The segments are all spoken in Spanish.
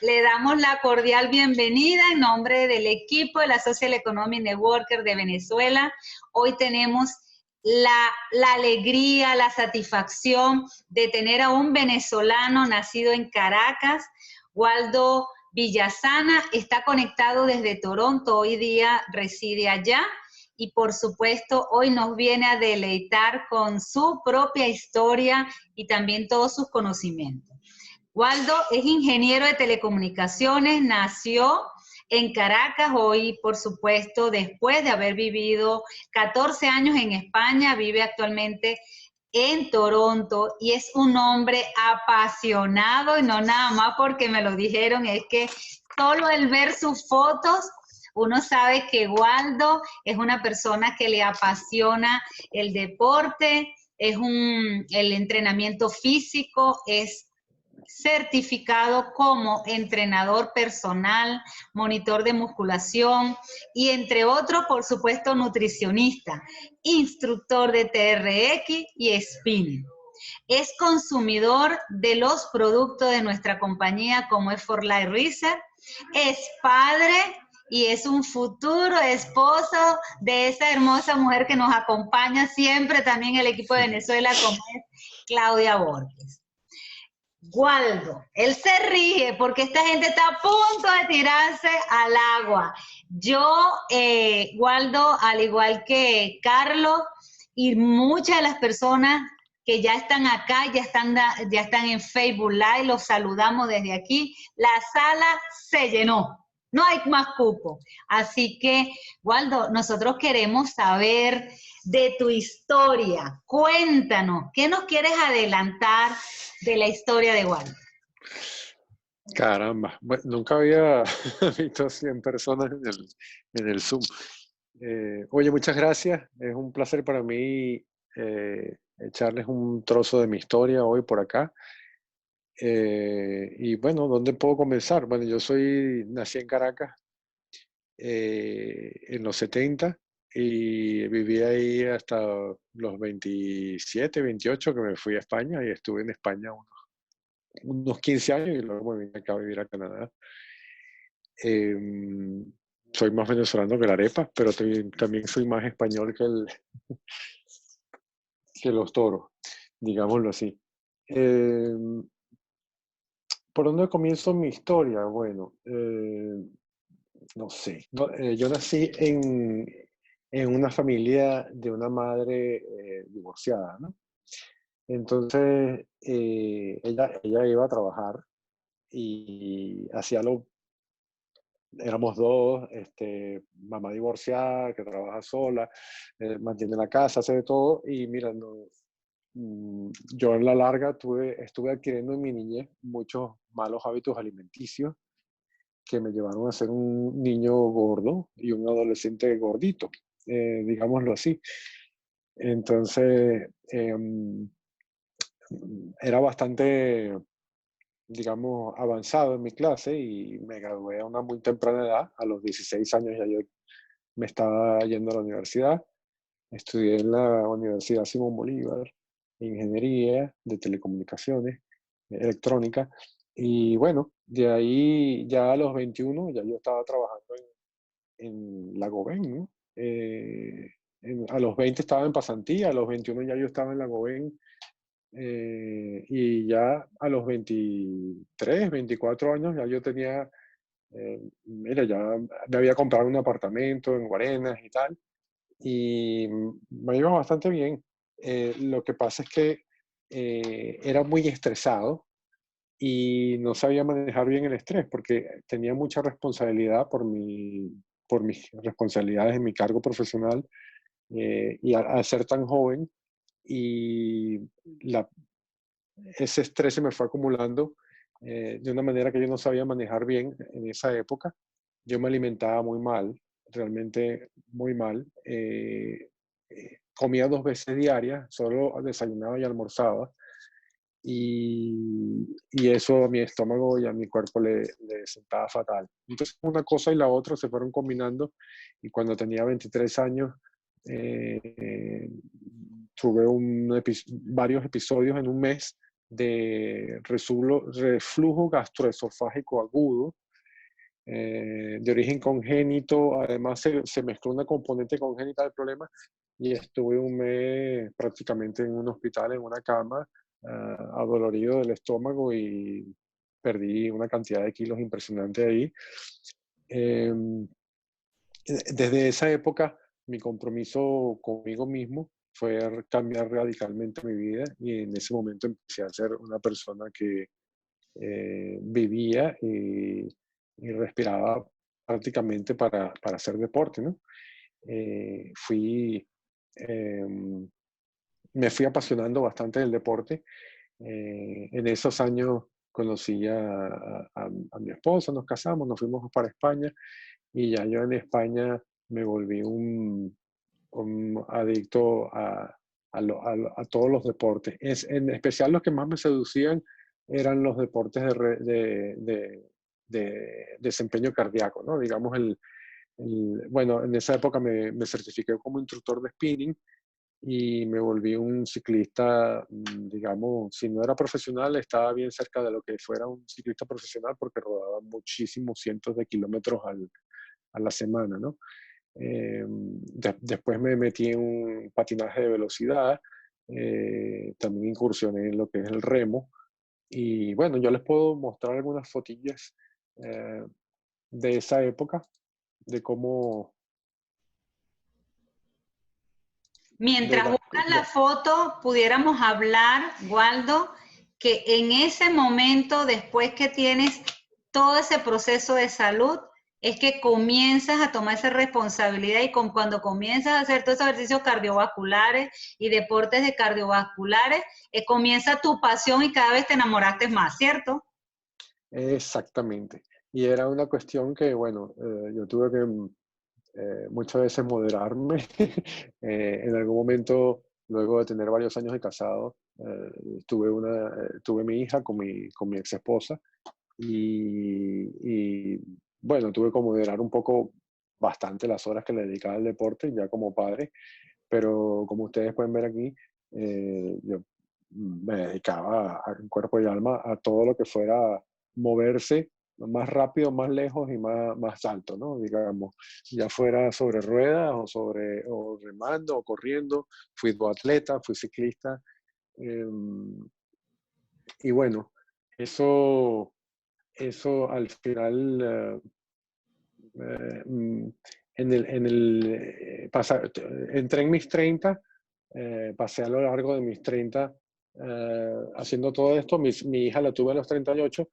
Le damos la cordial bienvenida en nombre del equipo de la Social Economic Networker de Venezuela. Hoy tenemos la alegría, la satisfacción de tener a un venezolano nacido en Caracas, Waldo Villasana. Está conectado desde Toronto, hoy día reside allá y por supuesto hoy nos viene a deleitar con su propia historia y también todos sus conocimientos. Waldo es ingeniero de telecomunicaciones, nació en Caracas, hoy por supuesto después de haber vivido 14 años en España, vive actualmente en Toronto y es un hombre apasionado y no nada más porque me lo dijeron, es que solo el ver sus fotos uno sabe que Waldo es una persona que le apasiona el deporte, el entrenamiento físico, es certificado como entrenador personal, monitor de musculación y entre otros, por supuesto, nutricionista, instructor de TRX y spinning. Es consumidor de los productos de nuestra compañía como es For Life Research, es padre y es un futuro esposo de esa hermosa mujer que nos acompaña siempre también el equipo de Venezuela como es Claudia Borges. Waldo, él se ríe porque esta gente está a punto de tirarse al agua. Yo, Waldo, al igual que Carlos y muchas de las personas que ya están acá, ya están en Facebook Live, los saludamos desde aquí. La sala se llenó. No hay más cupo. Así que, Waldo, nosotros queremos saber de tu historia. Cuéntanos, ¿qué nos quieres adelantar de la historia de Waldo? Caramba, bueno, nunca había visto 100 personas en el Zoom. Oye, muchas gracias. Es un placer para mí echarles un trozo de mi historia hoy por acá. Y bueno, ¿dónde puedo comenzar? Bueno, nací en Caracas en los 70 y viví ahí hasta los 27, 28 que me fui a España y estuve en España unos 15 años y luego me vine acá a vivir a Canadá. Soy más venezolano que la arepa, pero también soy más español que los toros, digámoslo así. ¿Por dónde comienzo mi historia? Bueno, no sé. Yo nací en una familia de una madre divorciada, ¿no? Entonces, ella iba a trabajar y éramos dos, mamá divorciada, que trabaja sola, mantiene la casa, hace de todo, y mira, yo en la larga estuve adquiriendo en mi niñez muchos malos hábitos alimenticios que me llevaron a ser un niño gordo y un adolescente gordito, digámoslo así. Entonces, era bastante, digamos, avanzado en mi clase y me gradué a una muy temprana edad. A los 16 años ya yo me estaba yendo a la universidad. Estudié en la Universidad Simón Bolívar, ingeniería de telecomunicaciones, electrónica. Y bueno, de ahí ya a los 21 ya yo estaba trabajando en la Goven, ¿no? A los 20 estaba en pasantía, a los 21 ya yo estaba en la Goven. Y ya a los 23, 24 años ya yo tenía, mira, ya me había comprado un apartamento en Guarenas y tal, y me iba bastante bien. Lo que pasa es que era muy estresado y no sabía manejar bien el estrés porque tenía mucha responsabilidad por mis responsabilidades en mi cargo profesional y al ser tan joven y ese estrés se me fue acumulando de una manera que yo no sabía manejar bien en esa época. Yo me alimentaba muy mal, realmente muy mal. Comía 2 veces diarias, solo desayunaba y almorzaba. Y eso a mi estómago y a mi cuerpo le sentaba fatal. Entonces una cosa y la otra se fueron combinando y cuando tenía 23 años tuve varios episodios en un mes reflujo gastroesofágico agudo, de origen congénito. Además, se mezcló una componente congénita del problema y estuve un mes prácticamente en un hospital, en una cama, adolorido del estómago, y perdí una cantidad de kilos impresionante ahí. Em, Desde esa época, mi compromiso conmigo mismo fue cambiar radicalmente mi vida, y en ese momento empecé a ser una persona que vivía y respiraba prácticamente para hacer deporte, ¿no? Eh, fui, em, Me fui apasionando bastante del deporte. En esos años conocí a mi esposa, nos casamos, nos fuimos para España, y ya yo en España me volví un adicto a todos los deportes. En especial los que más me seducían eran los deportes de desempeño cardíaco, ¿no? Digamos, bueno, en esa época me certifiqué como instructor de spinning y me volví un ciclista, digamos, si no era profesional, estaba bien cerca de lo que fuera un ciclista profesional, porque rodaba muchísimos cientos de kilómetros a la semana, ¿no? Después me metí en un patinaje de velocidad, también incursioné en lo que es el remo, y bueno, yo les puedo mostrar algunas fotillas eh, de esa época, de cómo, de Mientras las, buscas la foto, pudiéramos hablar, Waldo, que en ese momento, después que tienes todo ese proceso de salud, es que comienzas a tomar esa responsabilidad, y cuando comienzas a hacer todos esos ejercicios cardiovasculares y deportes de cardiovasculares, comienza tu pasión y cada vez te enamoraste más, ¿cierto? exactamente. Y era una cuestión que, bueno, yo tuve que muchas veces moderarme. En algún momento, luego de tener varios años de casado, tuve mi hija con mi ex esposa, y bueno, tuve que moderar un poco, bastante, las horas que le dedicaba al deporte ya como padre, pero como ustedes pueden ver aquí, yo me dedicaba en cuerpo y alma a todo lo que fuera moverse más rápido, más lejos y más alto, ¿no? Digamos, ya fuera sobre ruedas o remando o corriendo. Fui atleta, fui ciclista, y bueno, eso, eso al final, eh, mm, entré en mis 30, pasé a lo largo de mis 30 haciendo todo esto. Mi hija la tuve a los 38,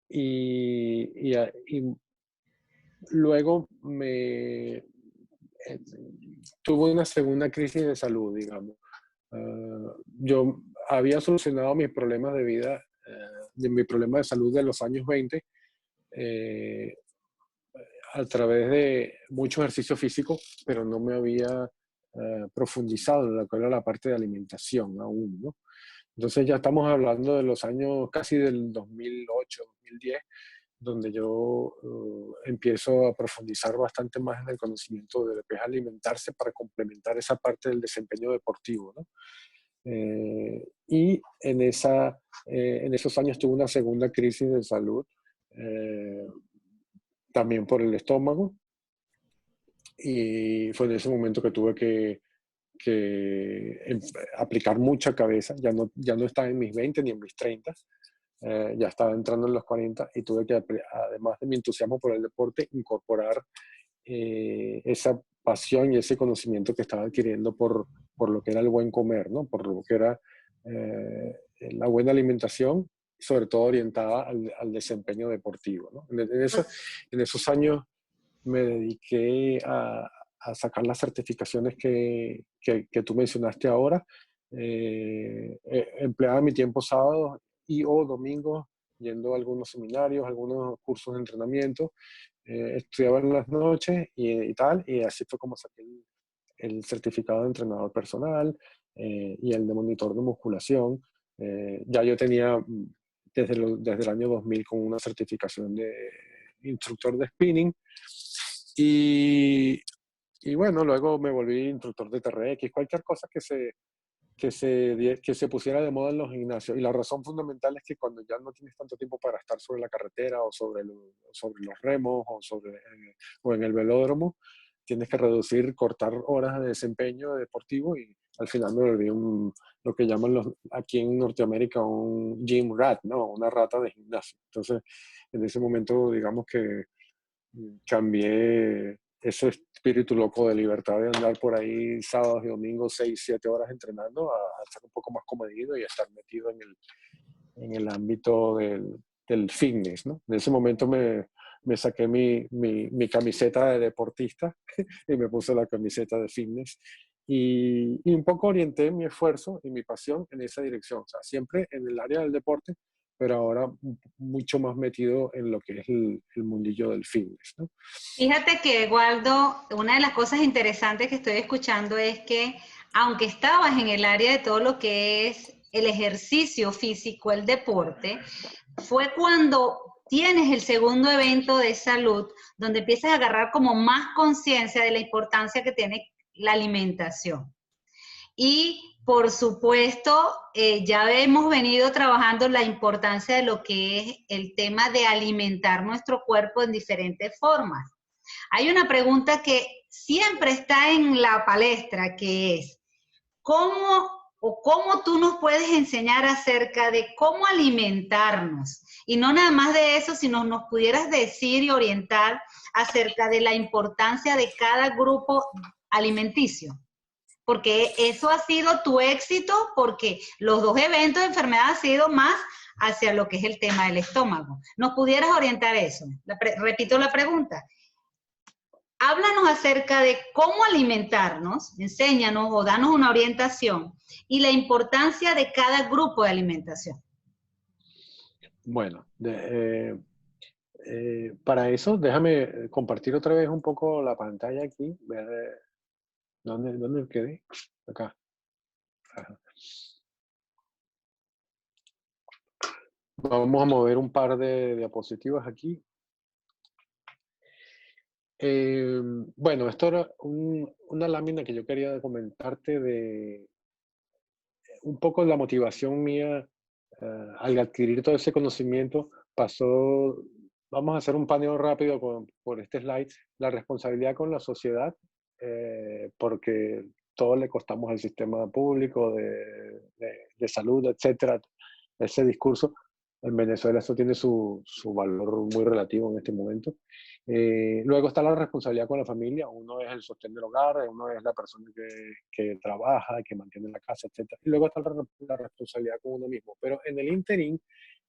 y luego tuve una segunda crisis de salud, digamos. Yo había solucionado mis problemas de vida, de mi problema de salud de los años 20, eh, a través de mucho ejercicio físico, pero no me había profundizado en lo que era la parte de alimentación aún, ¿no? Entonces ya estamos hablando de los años casi del 2008, 2010, donde yo empiezo a profundizar bastante más en el conocimiento de lo que es alimentarse para complementar esa parte del desempeño deportivo, ¿no? Y en esos años tuve una segunda crisis de salud, eh, también por el estómago, y fue en ese momento que tuve que aplicar mucha cabeza. Ya no estaba en mis 20 ni en mis 30, ya estaba entrando en los 40, y tuve que, además de mi entusiasmo por el deporte, incorporar esa pasión y ese conocimiento que estaba adquiriendo por lo que era el buen comer, ¿no? Por lo que era la buena alimentación, sobre todo orientada al desempeño deportivo, ¿no? En esos años me dediqué a sacar las certificaciones que tú mencionaste ahora. Empleaba mi tiempo sábados y o domingos yendo a algunos seminarios, algunos cursos de entrenamiento. Estudiaba en las noches y tal, y así fue como saqué el certificado de entrenador personal, y el de monitor de musculación. Ya yo tenía desde el año 2000 con una certificación de instructor de spinning, y, y bueno, luego me volví instructor de TRX, cualquier cosa que se pusiera de moda en los gimnasios. Y la razón fundamental es que cuando ya no tienes tanto tiempo para estar sobre la carretera o sobre los remos o en el velódromo, tienes que reducir, cortar horas de desempeño deportivo y al final me volví lo que llaman aquí en Norteamérica un gym rat, ¿no? Una rata de gimnasio. Entonces, en ese momento, digamos que cambié ese espíritu loco de libertad de andar por ahí sábados y domingos 6, 7 horas entrenando a ser un poco más comedido y a estar metido en el ámbito del fitness, ¿no? En ese momento me saqué mi camiseta de deportista y me puse la camiseta de fitness y un poco orienté mi esfuerzo y mi pasión en esa dirección, o sea, siempre en el área del deporte, pero ahora mucho más metido en lo que es el mundillo del fitness, ¿no? Fíjate que, Waldo, una de las cosas interesantes que estoy escuchando es que, aunque estabas en el área de todo lo que es el ejercicio físico, el deporte, fue cuando tienes el segundo evento de salud, donde empiezas a agarrar como más conciencia de la importancia que tiene la alimentación. Y por supuesto, ya hemos venido trabajando la importancia de lo que es el tema de alimentar nuestro cuerpo en diferentes formas. Hay una pregunta que siempre está en la palestra, que es, ¿cómo tú nos puedes enseñar acerca de cómo alimentarnos? Y no nada más de eso, sino nos pudieras decir y orientar acerca de la importancia de cada grupo alimenticio. Porque eso ha sido tu éxito, porque los dos eventos de enfermedad han sido más hacia lo que es el tema del estómago. ¿Nos pudieras orientar eso? Repito la pregunta. Háblanos acerca de cómo alimentarnos, enséñanos o danos una orientación y la importancia de cada grupo de alimentación. Bueno, para eso déjame compartir otra vez un poco la pantalla aquí, ver dónde quedé. Acá. Ajá. Vamos a mover un par de diapositivas aquí. Bueno, esto era una lámina que yo quería comentarte de un poco la motivación mía al adquirir todo ese conocimiento. Pasó, vamos a hacer un paneo rápido por este slide, la responsabilidad con la sociedad, porque todo le costamos al sistema público de salud, etcétera. Ese discurso, en Venezuela eso tiene su valor muy relativo en este momento. Luego está la responsabilidad con la familia. Uno es el sostén del hogar, uno es la persona que trabaja, que mantiene la casa, etc. Y luego está la responsabilidad con uno mismo. Pero en el interín,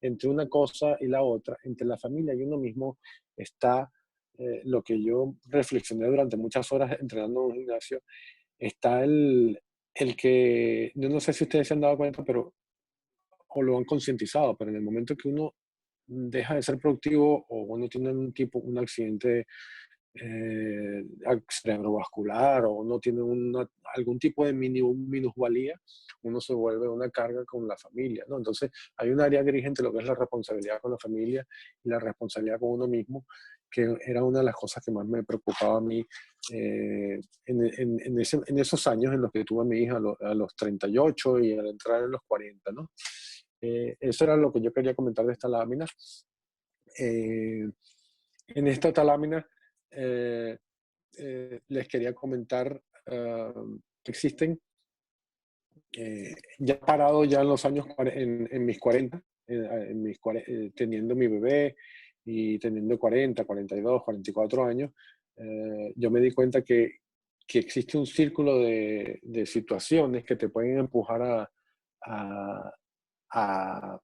entre una cosa y la otra, entre la familia y uno mismo, está lo que yo reflexioné durante muchas horas entrenando en un gimnasio, está el que, yo no sé si ustedes se han dado cuenta, pero o lo han concientizado, pero en el momento que uno deja de ser productivo o uno tiene un accidente cerebrovascular o uno tiene algún tipo de minusvalía, uno se vuelve una carga con la familia, ¿no? Entonces hay un área gris entre lo que es la responsabilidad con la familia y la responsabilidad con uno mismo, que era una de las cosas que más me preocupaba a mí en esos años en los que tuve a mi hija a los 38 y al entrar en los 40, ¿no? Eso era lo que yo quería comentar de esta lámina. En esta lámina les quería comentar que existen, ya parado ya en los años, en mis 40, teniendo mi bebé y teniendo 40, 42, 44 años, yo me di cuenta que existe un círculo de situaciones que te pueden empujar a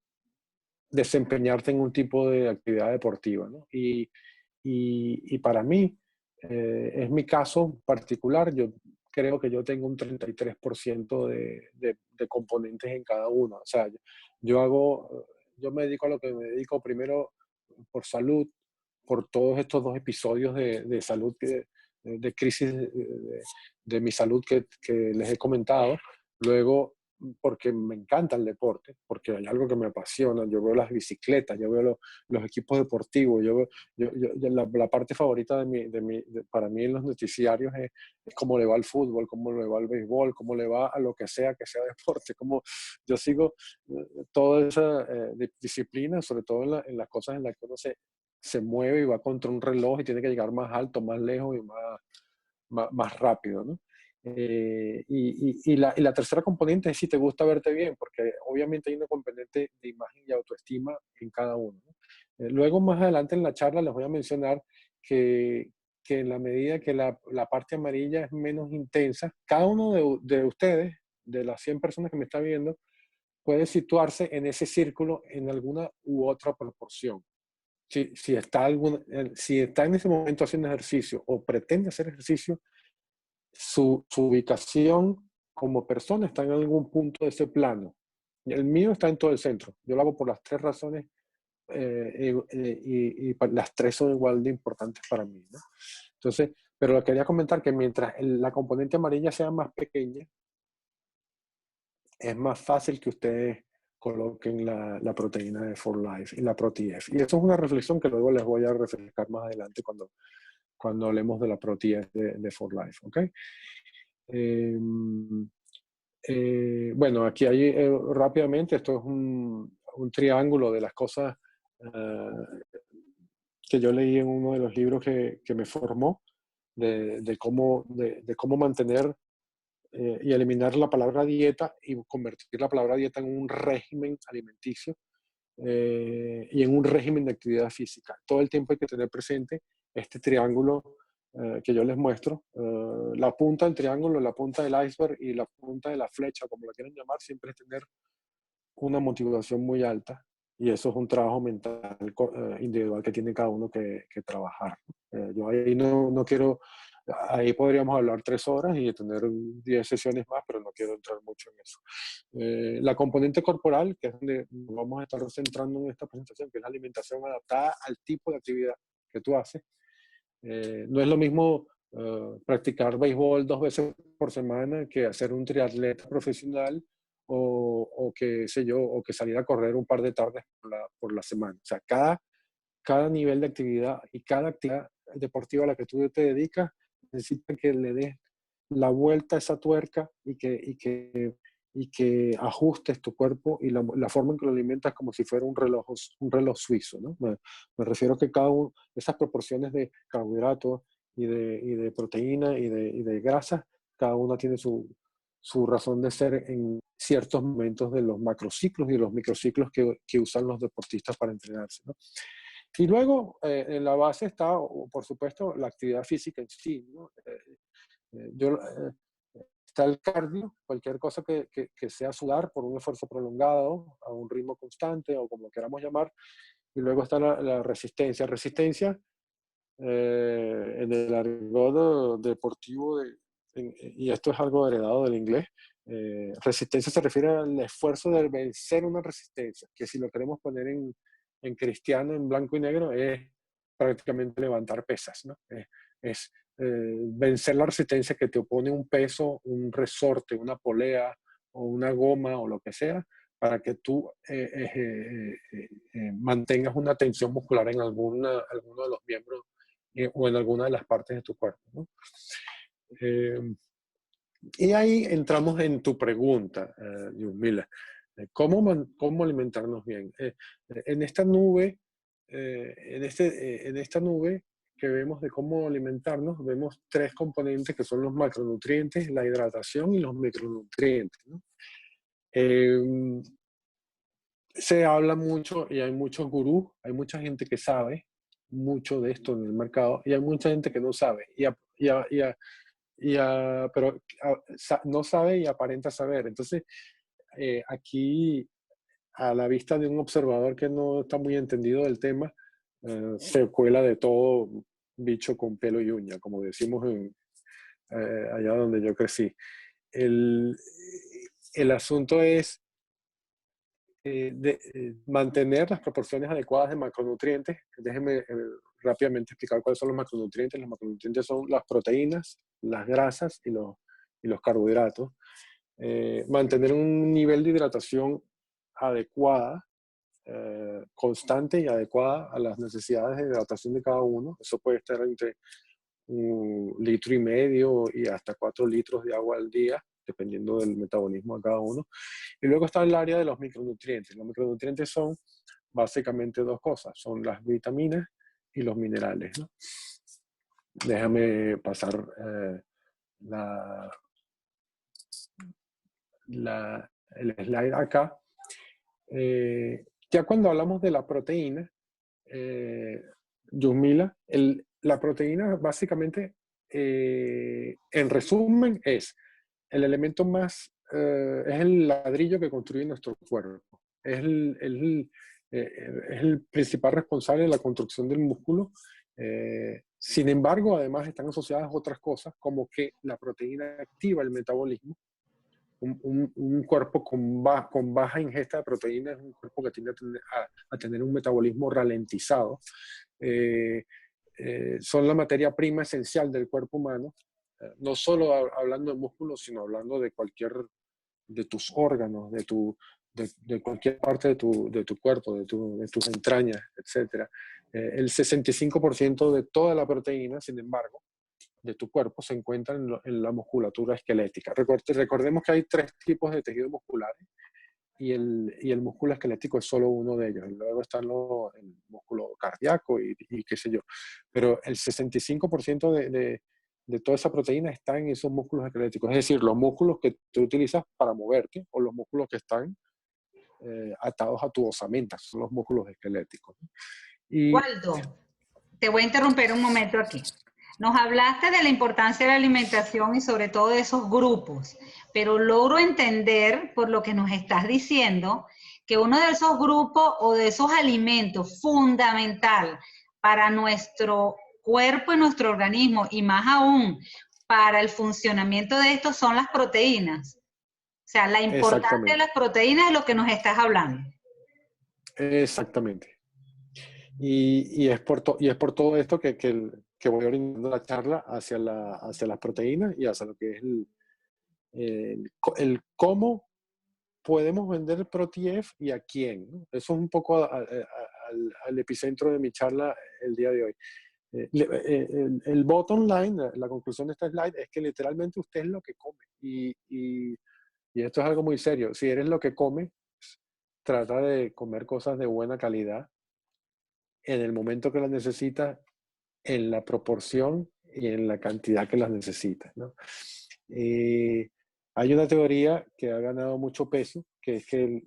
desempeñarte en un tipo de actividad deportiva, ¿no? Y para mí, es mi caso particular, yo creo que yo tengo un 33% de componentes en cada uno. O sea, yo me dedico a lo que me dedico primero por salud, por todos estos dos episodios de salud, de crisis de mi salud que les he comentado. Luego porque me encanta el deporte, porque hay algo que me apasiona. Yo veo las bicicletas, yo veo los equipos deportivos, la parte favorita para mí en los noticiarios es cómo le va al fútbol, cómo le va al béisbol, cómo le va a lo que sea deporte. Como yo sigo toda esa disciplina, sobre todo en las cosas en las que uno se mueve y va contra un reloj y tiene que llegar más alto, más lejos y más rápido, ¿no? Y la tercera componente es si te gusta verte bien, porque obviamente hay una componente de imagen y autoestima en cada uno, ¿no? Luego, más adelante en la charla, les voy a mencionar que en la medida que la parte amarilla es menos intensa, cada uno de ustedes, de las 100 personas que me están viendo, puede situarse en ese círculo en alguna u otra proporción. Si está en ese momento haciendo ejercicio o pretende hacer ejercicio, su ubicación como persona está en algún punto de ese plano. El mío está en todo el centro. Yo lo hago por las tres razones y las tres son igual de importantes para mí, ¿no? Entonces, pero lo quería comentar que mientras la componente amarilla sea más pequeña, es más fácil que ustedes coloquen la proteína de For Life y la ProTF. Y eso es una reflexión que luego les voy a refrescar más adelante cuando hablemos de la ProTF de For Life, ¿ok? Bueno, aquí hay rápidamente, esto es un triángulo de las cosas que yo leí en uno de los libros que me formó, de cómo mantener y eliminar la palabra dieta y convertir la palabra dieta en un régimen alimenticio y en un régimen de actividad física. Todo el tiempo hay que tener presente este triángulo que yo les muestro. La punta del triángulo, la punta del iceberg y la punta de la flecha, como la quieran llamar, siempre es tener una motivación muy alta. Y eso es un trabajo mental individual que tiene cada uno que trabajar. Yo ahí no quiero, ahí podríamos hablar 3 horas y tener 10 sesiones más, pero no quiero entrar mucho en eso. La componente corporal, que es donde nos vamos a estar centrando en esta presentación, que es la alimentación adaptada al tipo de actividad que tú haces. No es lo mismo practicar béisbol 2 veces por semana que hacer un triatleta profesional o que, sé yo, o que salir a correr un par de tardes por la semana. O sea, cada nivel de actividad y cada actividad deportiva a la que tú te dedicas necesita que le des la vuelta a esa tuerca y que ajustes tu cuerpo y la forma en que lo alimentas como si fuera un reloj suizo, ¿no? Me refiero a que cada una de esas proporciones de carbohidratos y de proteína y de grasa, cada una tiene su razón de ser en ciertos momentos de los macrociclos y los microciclos que usan los deportistas para entrenarse, ¿no? Y luego, en la base está, por supuesto, la actividad física en sí, ¿no? Está el cardio, cualquier cosa que sea sudar por un esfuerzo prolongado, a un ritmo constante o como lo queramos llamar. Y luego está la resistencia. Resistencia, en el argot deportivo, y esto es algo heredado del inglés, resistencia se refiere al esfuerzo de vencer una resistencia, que si lo queremos poner en cristiano, en blanco y negro, es prácticamente levantar pesas, ¿no? Es vencer la resistencia que te opone un peso, un resorte, una polea o una goma o lo que sea, para que tú mantengas una tensión muscular en alguno de los miembros o en alguna de las partes de tu cuerpo, ¿no? Y ahí entramos en tu pregunta, Yumila. ¿Cómo alimentarnos bien? En esta nube, en esta nube que vemos de cómo alimentarnos, vemos 3 componentes que son los macronutrientes, la hidratación y los micronutrientes, ¿no? Se habla mucho y hay muchos gurús, hay mucha gente que sabe mucho de esto en el mercado y hay mucha gente que no sabe, pero no sabe y aparenta saber. Entonces, aquí, a la vista de un observador que no está muy entendido del tema, se cuela de todo bicho con pelo y uña, como decimos allá donde yo crecí. El, el asunto es mantener las proporciones adecuadas de macronutrientes. Déjenme rápidamente explicar cuáles son los macronutrientes. Los macronutrientes son las proteínas, las grasas y los carbohidratos. mantener un nivel de hidratación adecuada, constante y adecuada a las necesidades de hidratación de cada uno. Eso puede estar entre 1,5 litros y hasta 4 litros de agua al día, dependiendo del metabolismo de cada uno. Y luego está el área de los micronutrientes. Los micronutrientes son básicamente dos cosas, son las vitaminas y los minerales, ¿no? Déjame pasar el slide acá. Ya cuando hablamos de la proteína, Yusmila, la proteína básicamente, en resumen, es el elemento más, es el ladrillo que construye nuestro cuerpo. Es el principal responsable de la construcción del músculo. Sin embargo, además están asociadas otras cosas, como que la proteína activa el metabolismo. Un cuerpo con baja ingesta de proteínas es un cuerpo que tiende a tener un metabolismo ralentizado. Son la materia prima esencial del cuerpo humano, no solo hablando de músculos, sino hablando de de tus órganos, de cualquier parte de tu cuerpo, de tus entrañas, etc. El 65% de toda la proteína, sin embargo, de tu cuerpo se encuentra en la musculatura esquelética. Recordemos que hay 3 tipos de tejidos musculares y el músculo esquelético es solo uno de ellos. Y luego están el músculo cardíaco y qué sé yo. Pero el 65% de toda esa proteína está en esos músculos esqueléticos. Es decir, los músculos que tú utilizas para moverte o los músculos que están atados a tu osamenta, son los músculos esqueléticos. Y Waldo, te voy a interrumpir un momento aquí. Nos hablaste de la importancia de la alimentación y sobre todo de esos grupos, pero logro entender por lo que nos estás diciendo que uno de esos grupos o de esos alimentos fundamental para nuestro cuerpo y nuestro organismo y más aún para el funcionamiento de estos son las proteínas. O sea, la importancia de exactamente, las proteínas es lo que nos estás hablando. exactamente. Y es por todo esto que voy orientando la charla hacia las proteínas y hacia lo que es el cómo podemos vender ProTF y a quién, ¿no? Eso es un poco al epicentro de mi charla el día de hoy. El bottom line, la conclusión de este slide es que literalmente usted es lo que come. Y esto es algo muy serio. Si eres lo que come, trata de comer cosas de buena calidad en el momento que las necesitas, en la proporción y en la cantidad que las necesitas, ¿no? Hay una teoría que ha ganado mucho peso, que es que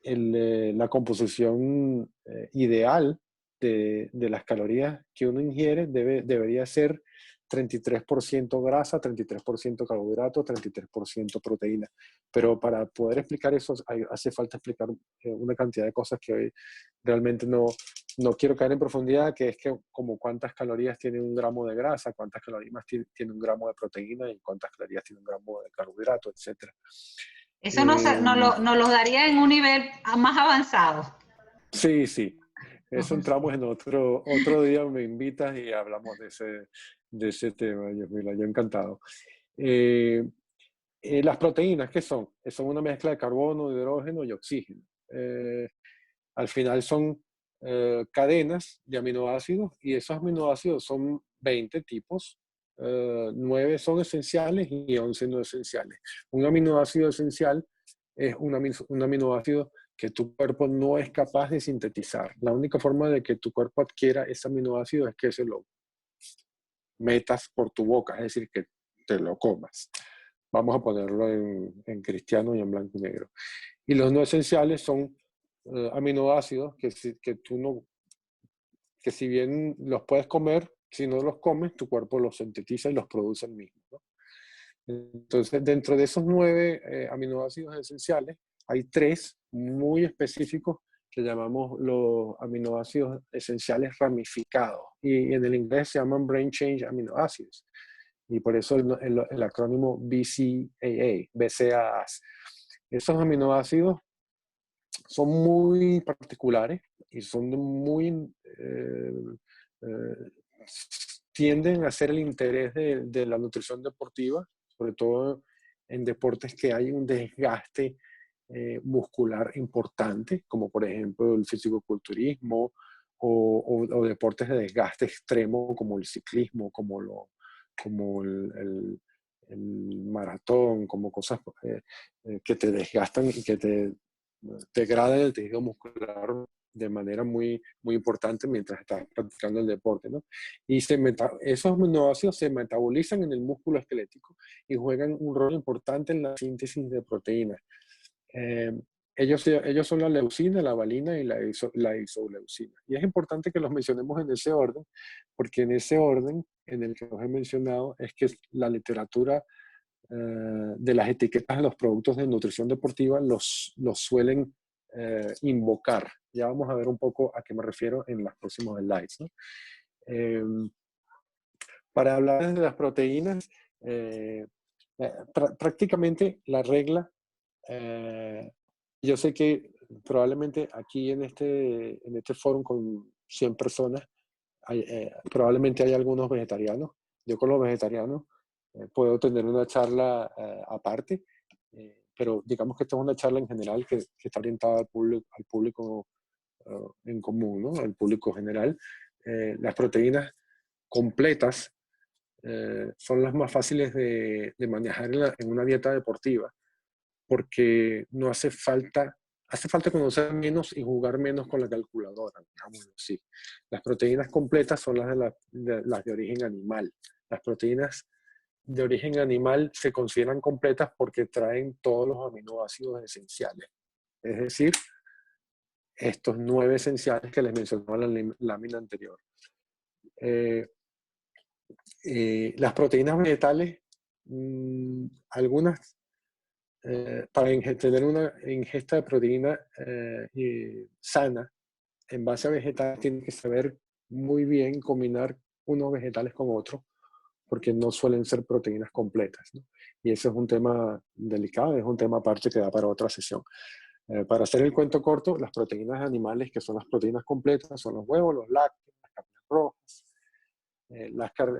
la composición ideal de las calorías que uno ingiere debería ser 33% grasa, 33% carbohidratos, 33% proteína. Pero para poder explicar eso hace falta explicar una cantidad de cosas que hoy realmente no quiero caer en profundidad, que es que como cuántas calorías tiene un gramo de grasa, cuántas calorías tiene un gramo de proteína y cuántas calorías tiene un gramo de carbohidrato, etc. Eso Eh, nos lo daría en un nivel más avanzado. sí, sí. Eso Ujú. entramos en otro día, me invitas y hablamos de ese tema, Yasmila, yo encantado. Eh, las proteínas, ¿qué son? Son una mezcla de carbono, hidrógeno y oxígeno. Al final son cadenas de aminoácidos y esos aminoácidos son 20 tipos. 9 son esenciales y 11 no esenciales. Un aminoácido esencial es un aminoácido que tu cuerpo no es capaz de sintetizar. La única forma de que tu cuerpo adquiera ese aminoácido es que se lo metas por tu boca, es decir, que te lo comas. Vamos a ponerlo en cristiano y en blanco y negro. Y los no esenciales son aminoácidos que si bien los puedes comer, si no los comes, tu cuerpo los sintetiza y los produce el mismo, ¿no? Entonces, dentro de esos 9 aminoácidos esenciales, hay 3 muy específicos que llamamos los aminoácidos esenciales ramificados. Y en el inglés se llaman Brain Change Amino Acids. Y por eso el acrónimo BCAA. Esos aminoácidos son muy particulares y son eh, tienden a ser el interés de la nutrición deportiva, sobre todo en deportes que hay un desgaste muscular importante, como por ejemplo el fisicoculturismo o deportes de desgaste extremo como el ciclismo, como el maratón, como cosas que te desgastan y que te degradan el tejido muscular de manera muy, muy importante mientras estás practicando el deporte, ¿no? Y esos aminoácidos se metabolizan en el músculo esquelético y juegan un rol importante en la síntesis de proteínas. Eh, ellos son la leucina, la valina y la isoleucina. Y es importante que los mencionemos en ese orden, porque en ese orden en el que los he mencionado es que la literatura de las etiquetas de los productos de nutrición deportiva los suelen invocar. Ya vamos a ver un poco a qué me refiero en los próximos slides, ¿no? Eh, para hablar de las proteínas, prácticamente la regla, yo sé que probablemente aquí en este foro con 100 personas, probablemente hay algunos vegetarianos. Yo con los vegetarianos puedo tener una charla aparte, pero digamos que esta es una charla en general que está orientada al público en común, ¿no? Al público general. Las proteínas completas son las más fáciles de manejar en una dieta deportiva, porque no hace falta conocer menos y jugar menos con la calculadora, digamos así. Las proteínas completas son las de origen animal. Las proteínas de origen animal se consideran completas porque traen todos los aminoácidos esenciales. Es decir, estos 9 esenciales que les mencionaba en la lámina anterior. Las proteínas vegetales, algunas, para tener una ingesta de proteína sana, en base a vegetales, tienen que saber muy bien combinar unos vegetales con otros, porque no suelen ser proteínas completas, ¿no? Y ese es un tema delicado, es un tema aparte que da para otra sesión. Para hacer el cuento corto, las proteínas animales, que son las proteínas completas, son los huevos, los lácteos, las carnes rojas,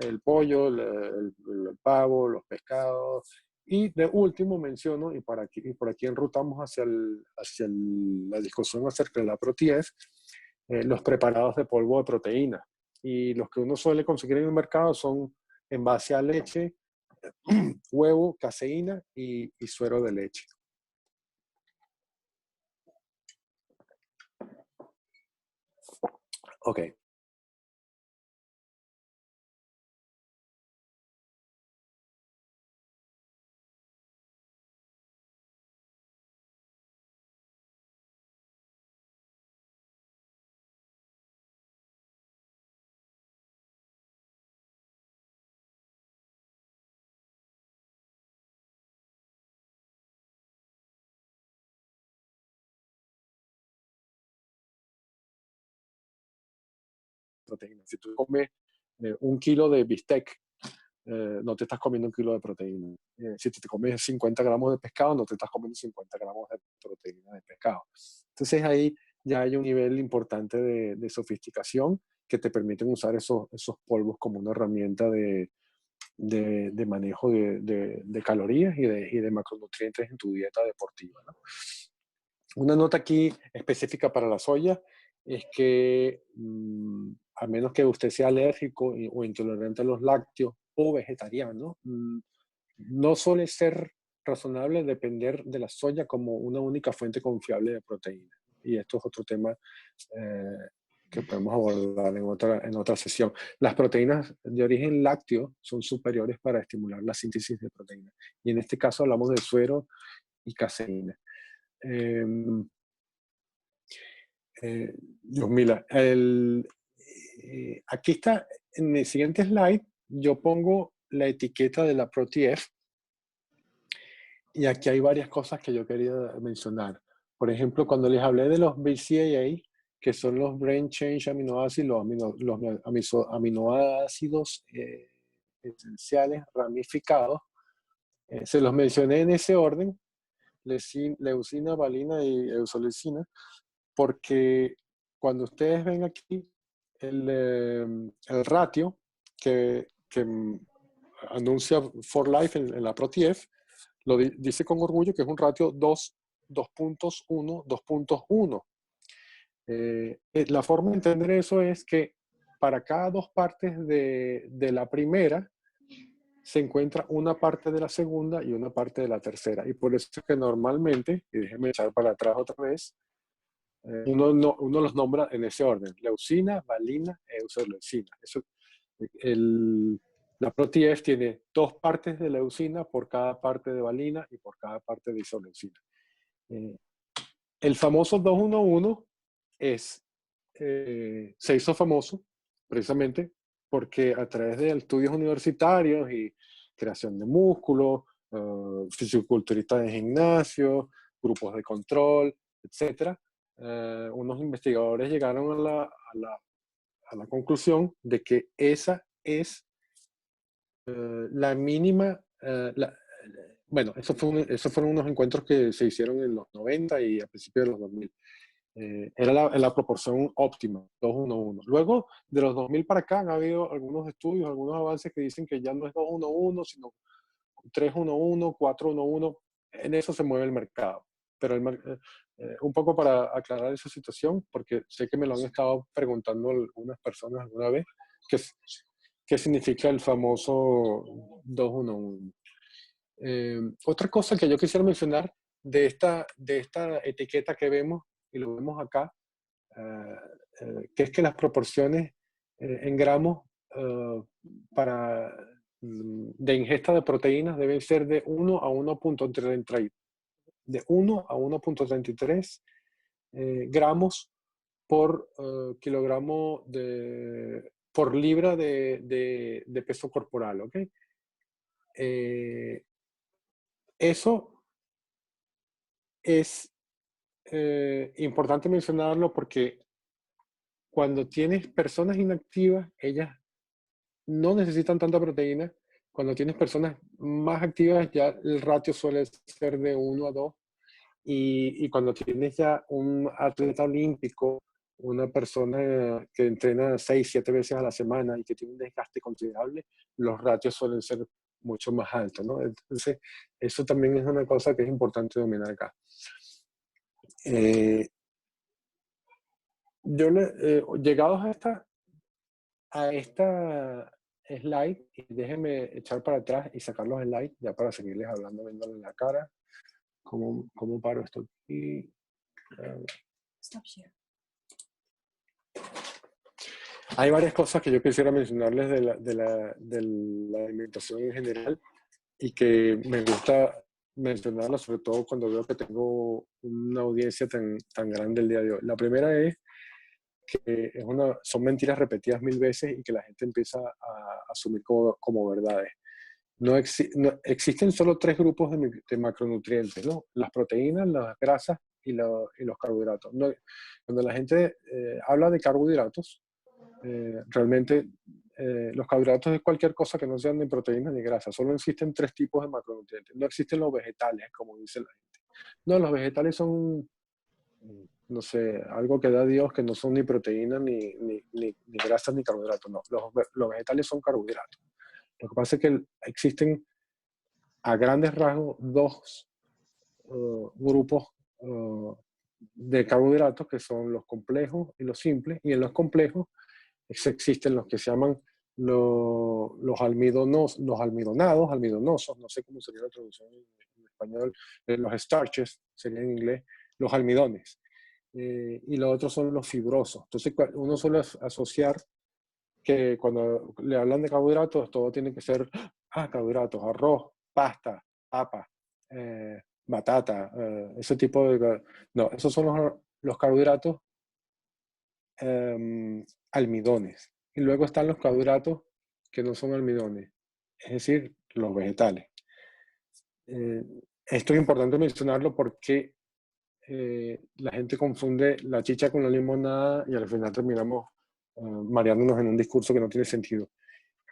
el pollo, el pavo, los pescados. Y de último menciono, y por aquí enrutamos hacia la discusión acerca de la proteína, los preparados de polvo de proteína. Y los que uno suele conseguir en el mercado son en base a leche, huevo, caseína y suero de leche. Ok. Proteína. Si tú comes 1 kilo de bistec, no te estás comiendo 1 kilo de proteína. Si te comes 50 gramos de pescado, no te estás comiendo 50 gramos de proteína de pescado. Entonces ahí ya hay un nivel importante de sofisticación que te permiten usar esos polvos como una herramienta de manejo de calorías y de macronutrientes en tu dieta deportiva, ¿no? Una nota aquí específica para la soya es que a menos que usted sea alérgico o intolerante a los lácteos o vegetariano, no suele ser razonable depender de la soya como una única fuente confiable de proteína. Y esto es otro tema que podemos abordar en otra sesión. Las proteínas de origen lácteo son superiores para estimular la síntesis de proteínas. Y en este caso hablamos de suero y caseína. Dios, mira, aquí está, en el siguiente slide, yo pongo la etiqueta de la ProTF y aquí hay varias cosas que yo quería mencionar. Por ejemplo, cuando les hablé de los BCAA, que son los Brain Change Aminoácidos, los aminoácidos esenciales ramificados, se los mencioné en ese orden, leucina, valina y eusoleucina, porque cuando ustedes ven aquí el ratio que anuncia For Life en la ProTF, dice con orgullo que es un ratio 2.1, 2.1. La forma de entender eso es que para cada dos partes de la primera se encuentra una parte de la segunda y una parte de la tercera. Y por eso es que normalmente, y déjenme echar para atrás otra vez, uno los nombra en ese orden: leucina, valina, eusodleucina. La ProTF tiene dos partes de leucina por cada parte de valina y por cada parte de isoleucina. El famoso 211 se hizo famoso precisamente porque a través de estudios universitarios y creación de músculo, fisiculturistas de gimnasio, grupos de control, etc., unos investigadores llegaron a la conclusión de que esa es la mínima, bueno, esos fueron unos encuentros que se hicieron en los 90 y a principios de los 2000. Era la proporción óptima, 2:1. Luego, de los 2000 para acá, han habido algunos estudios, algunos avances que dicen que ya no es 2:1, sino 3:1, 4:1. En eso se mueve el mercado. Pero un poco para aclarar esa situación, porque sé que me lo han estado preguntando algunas personas alguna vez, ¿qué significa el famoso 2:1? Otra cosa que yo quisiera mencionar de esta etiqueta que vemos, y lo vemos acá, que es que las proporciones en gramos de ingesta de proteínas deben ser de 1 a 1.33, de 1 a 1.33 gramos por kilogramo por libra de peso corporal, ¿ok? Eso es importante mencionarlo porque cuando tienes personas inactivas, ellas no necesitan tanta proteína. Cuando tienes personas más activas, ya el ratio suele ser de 1 a 2. Y cuando tienes ya un atleta olímpico, una persona que entrena 6, 7 veces a la semana y que tiene un desgaste considerable, los ratios suelen ser mucho más altos, ¿no? Entonces, eso también es una cosa que es importante dominar acá. Llegados a esta slide, y déjenme echar para atrás y sacar los slides ya para seguirles hablando, viéndole la cara. ¿Cómo paro esto aquí? Stop share. Hay varias cosas que yo quisiera mencionarles de la alimentación en general y que me gusta mencionarlas, sobre todo cuando veo que tengo una audiencia tan grande el día de hoy. La primera es que son mentiras repetidas 1000 veces y que la gente empieza a asumir como verdades. No existen solo 3 grupos de macronutrientes, ¿no? Las proteínas, las grasas y los carbohidratos. No, cuando la gente habla de carbohidratos, realmente los carbohidratos es cualquier cosa que no sean ni proteínas ni grasas. Solo existen 3 tipos de macronutrientes. No existen los vegetales, como dice la gente. No, los vegetales son, no sé, algo que da Dios, que no son ni proteínas, ni grasas, ni carbohidratos. No, los vegetales son carbohidratos. Lo que pasa es que existen a grandes rasgos 2 grupos de carbohidratos, que son los complejos y los simples. Y en los complejos existen los que se llaman los almidonados, no sé cómo sería la traducción en español, los starches sería en inglés, los almidones. Y los otros son los fibrosos. Entonces uno suele asociar que cuando le hablan de carbohidratos, todo tiene que ser carbohidratos: arroz, pasta, papa, batata, ese tipo de... No, esos son los carbohidratos almidones. Y luego están los carbohidratos que no son almidones, es decir, los vegetales. Esto es importante mencionarlo porque la gente confunde la chicha con la limonada y al final terminamos mareándonos en un discurso que no tiene sentido.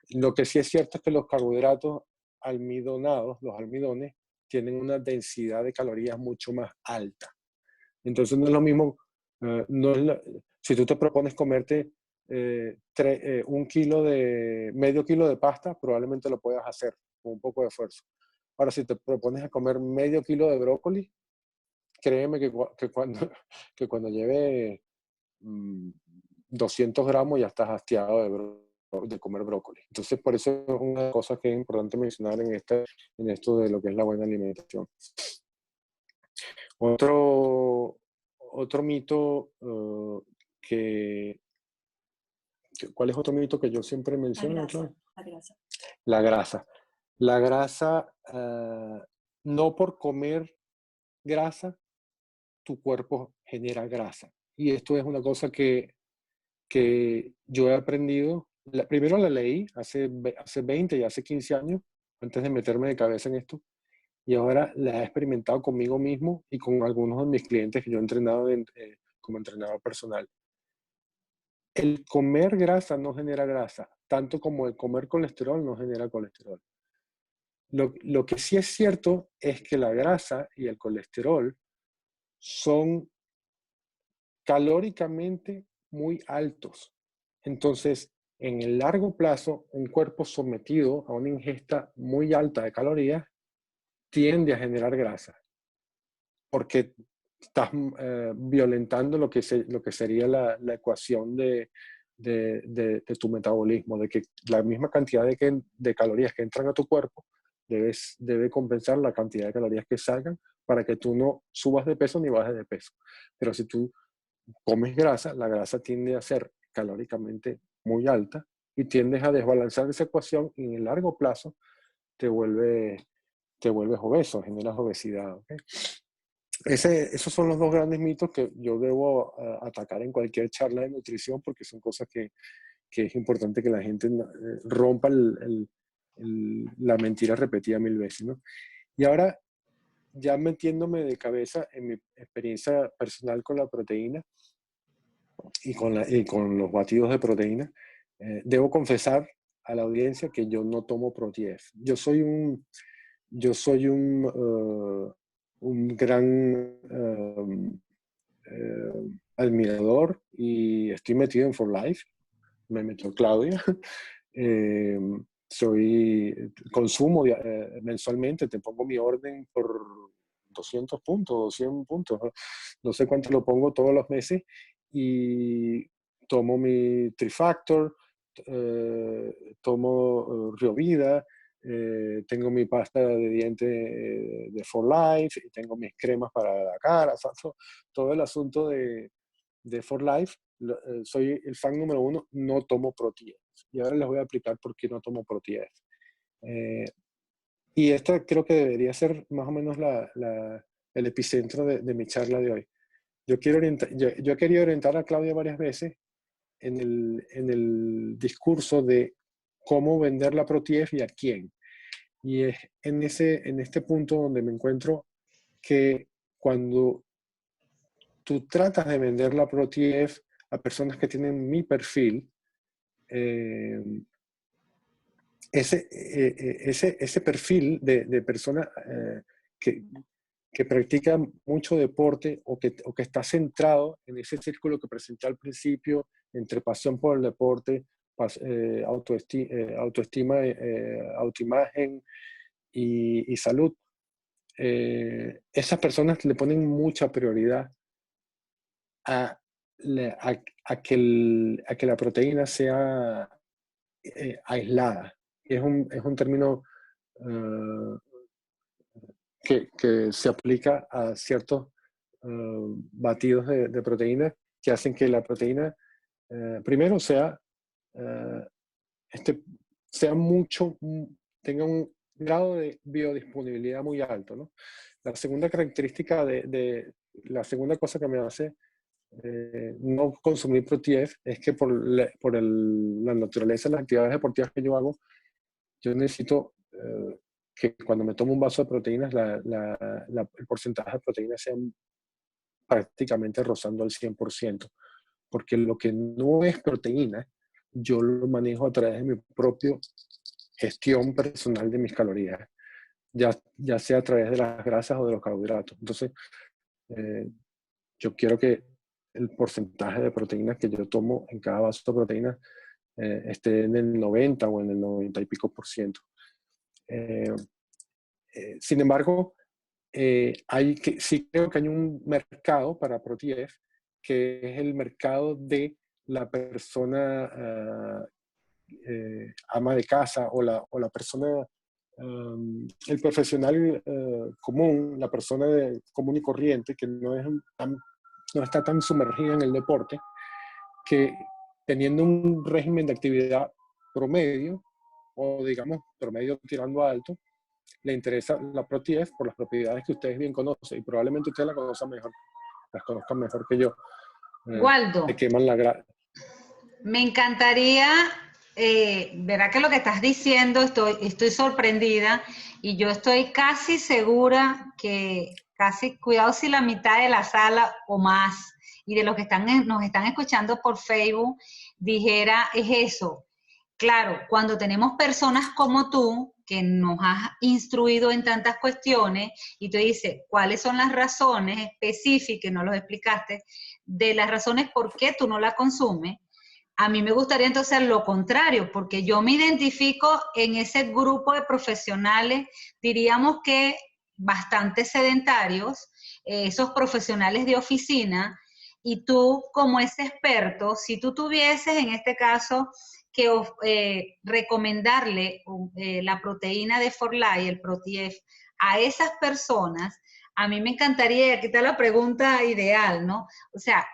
Lo que sí es cierto es que los carbohidratos almidonados, los almidones, tienen una densidad de calorías mucho más alta. Entonces no es lo mismo, si tú te propones comerte medio kilo de pasta, probablemente lo puedas hacer con un poco de esfuerzo. Ahora, si te propones a comer medio kilo de brócoli, créeme que cuando lleve 200 gramos ya estás hastiado de comer brócoli. Entonces, por eso es una de las cosas que es importante mencionar en esto de lo que es la buena alimentación. Otro mito ¿cuál es otro mito que yo siempre menciono? La grasa. La grasa. La grasa, no por comer grasa, tu cuerpo genera grasa. Y esto es una cosa que yo he aprendido. Primero la leí hace 20 y hace 15 años, antes de meterme de cabeza en esto. Y ahora la he experimentado conmigo mismo y con algunos de mis clientes que yo he entrenado como entrenador personal. El comer grasa no genera grasa, tanto como el comer colesterol no genera colesterol. Lo que sí es cierto es que la grasa y el colesterol son calóricamente muy altos. Entonces, en el largo plazo, un cuerpo sometido a una ingesta muy alta de calorías tiende a generar grasa, porque estás violentando lo que sería la ecuación de tu metabolismo, de que la misma cantidad de calorías que entran a tu cuerpo debe compensar la cantidad de calorías que salgan para que tú no subas de peso ni bajes de peso. Pero si tú comes grasa, la grasa tiende a ser calóricamente muy alta y tiendes a desbalancear esa ecuación y en el largo plazo te vuelves obeso, generas obesidad. ¿Okay? Esos son los dos grandes mitos que yo debo atacar en cualquier charla de nutrición porque son cosas que es importante que la gente rompa la mentira repetida 1000 veces, ¿no? Y ahora, ya metiéndome de cabeza en mi experiencia personal con la proteína y con los batidos de proteína, debo confesar a la audiencia que yo no tomo Pro-10. Yo soy un gran admirador y estoy metido en For Life. Me metió Claudia. Consumo mensualmente, te pongo mi orden por 200 puntos, 200 puntos, no sé cuánto lo pongo todos los meses y tomo mi Trifactor, tomo Riovida, tengo mi pasta de dientes de For Life y tengo mis cremas para la cara, todo el asunto de For Life. Soy el fan número 1, no tomo Pro-10. Y ahora les voy a explicar por qué no tomo Pro-10. Y esta creo que debería ser más o menos el epicentro de mi charla de hoy. Yo he querido orientar a Claudia varias veces en el discurso de cómo vender la Pro-10 y a quién. Y es en este punto donde me encuentro que cuando tú tratas de vender la Pro-10 a personas que tienen mi perfil, ese perfil de persona que practica mucho deporte o que está centrado en ese círculo que presenté al principio entre pasión por el deporte, autoestima, autoimagen y salud. Esas personas le ponen mucha prioridad a que la proteína sea aislada. Es un término que se aplica a ciertos batidos de proteína que hacen que la proteína primero sea tenga un grado de biodisponibilidad muy alto, ¿no? La segunda característica la segunda cosa que me hace no consumir Pro-10 es que por la naturaleza de las actividades deportivas que yo hago, yo necesito que cuando me tomo un vaso de proteínas, el porcentaje de proteínas sea prácticamente rozando al 100%, porque lo que no es proteína, yo lo manejo a través de mi propia gestión personal de mis calorías, ya sea a través de las grasas o de los carbohidratos. Entonces, yo quiero que el porcentaje de proteínas que yo tomo en cada vaso de proteínas esté en el 90 o en el 90 y pico %. Sin embargo, sí creo que hay un mercado para ProTF, que es el mercado de la persona ama de casa o la persona, el profesional común, la persona común y corriente, que no está tan sumergida en el deporte, que teniendo un régimen de actividad promedio, o digamos promedio tirando a alto, le interesa la ProTF por las propiedades que ustedes bien conocen, y probablemente ustedes las conozcan mejor que yo. Waldo, Te queman la grasa. me encantaría, verá que lo que estás diciendo, estoy sorprendida y yo estoy casi segura que casi, cuidado si la mitad de la sala o más y de los que nos están escuchando por Facebook dijera es eso. Claro, cuando tenemos personas como tú que nos has instruido en tantas cuestiones y tú dices cuáles son las razones específicas, no los explicaste, de las razones por qué tú no la consumes. A mí me gustaría entonces lo contrario, porque yo me identifico en ese grupo de profesionales, diríamos que bastante sedentarios, esos profesionales de oficina, y tú como ese experto, si tú tuvieses en este caso que recomendarle la proteína de Forlai, el ProTF, a esas personas, a mí me encantaría, y aquí está la pregunta ideal, ¿no? O sea,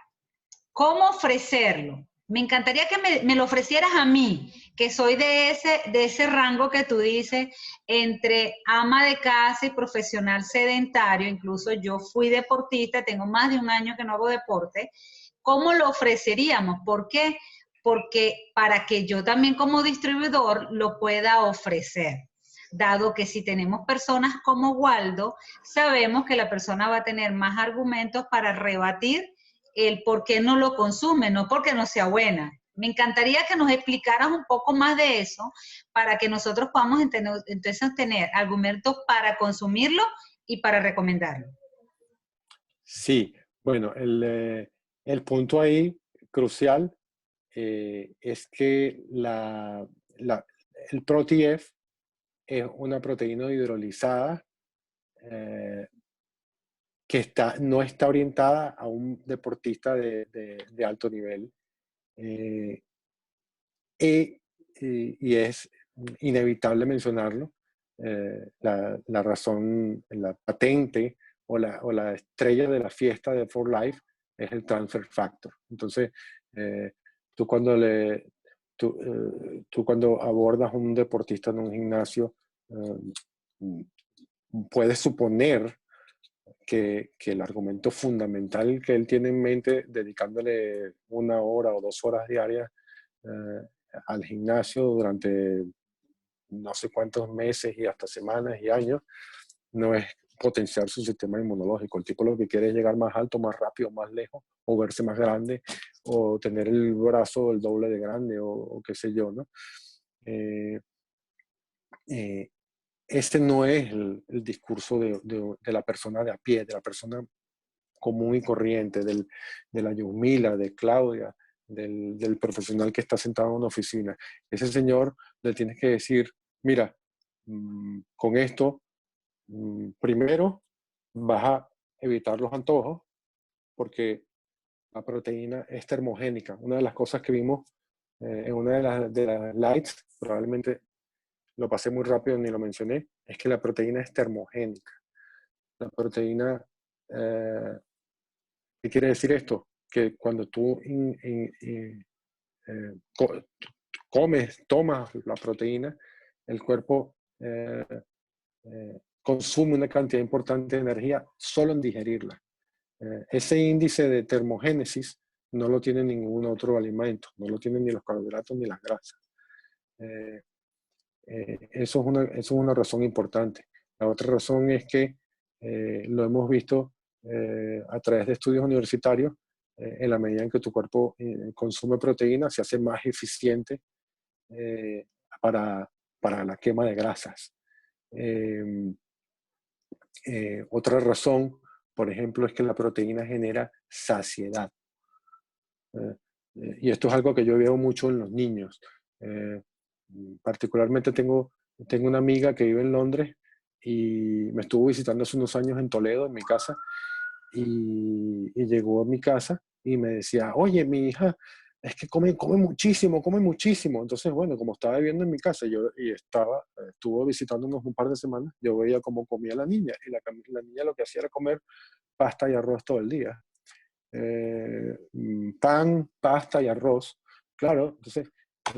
¿cómo ofrecerlo? Me encantaría que me lo ofrecieras a mí, que soy de ese rango que tú dices, entre ama de casa y profesional sedentario, incluso yo fui deportista, tengo más de un año que no hago deporte. ¿Cómo lo ofreceríamos? ¿Por qué? Porque para que yo también como distribuidor lo pueda ofrecer. Dado que si tenemos personas como Waldo, sabemos que la persona va a tener más argumentos para rebatir el por qué no lo consume, no porque no sea buena. Me encantaría que nos explicaras un poco más de eso para que nosotros podamos entonces tener argumentos para consumirlo y para recomendarlo. Sí, bueno, el punto ahí crucial es que el ProTF es una proteína hidrolizada eh, que no está orientada a un deportista de alto nivel. eh, y es inevitable mencionarlo. La razón, la patente o la estrella de la fiesta de For Life es el transfer factor. Entonces, eh, tú, cuando tú cuando abordas a un deportista en un gimnasio, puedes suponer que el argumento fundamental que él tiene en mente, dedicándole 1 hora o 2 horas diarias eh, al gimnasio durante no sé cuántos meses y hasta semanas y años, no es potenciar su sistema inmunológico. El tipo lo que quiere es llegar más alto, más rápido, más lejos, o verse más grande, o tener el brazo el doble de grande, o qué sé yo, ¿no? Eh, eh, este no es el discurso de la persona de a pie, de la persona común y corriente, de la Yumila, de Claudia, del profesional que está sentado en una oficina. Ese señor le tienes que decir, mira, con esto, primero vas a evitar los antojos, porque la proteína es termogénica. Una de las cosas que vimos en una de las lights, probablemente lo pasé muy rápido, ni lo mencioné, es que la proteína es termogénica. La proteína, ¿qué quiere decir esto? Que cuando tú eh, co- tomas la proteína, el cuerpo consume una cantidad importante de energía solo en digerirla. Ese índice de termogénesis no lo tiene ningún otro alimento, no lo tienen ni los carbohidratos ni las grasas. Eh, eso es una razón importante. La otra razón es que lo hemos visto a través de estudios universitarios, en la medida en que tu cuerpo consume proteína, se hace más eficiente eh, para, para la quema de grasas. Eh, Otra razón, por ejemplo, es que la proteína genera saciedad. Eh, y esto es algo que yo veo mucho en los niños. Particularmente tengo una amiga que vive en Londres y me estuvo visitando hace unos años en Toledo, en mi casa, y llegó a mi casa y me decía, oye, mi hija, es que come muchísimo, come muchísimo. Entonces, bueno, como estaba viviendo en mi casa estuvo visitándonos un par de semanas, yo veía cómo comía la niña, y la niña lo que hacía era comer pasta y arroz todo el día. Pan, pasta y arroz. Claro, entonces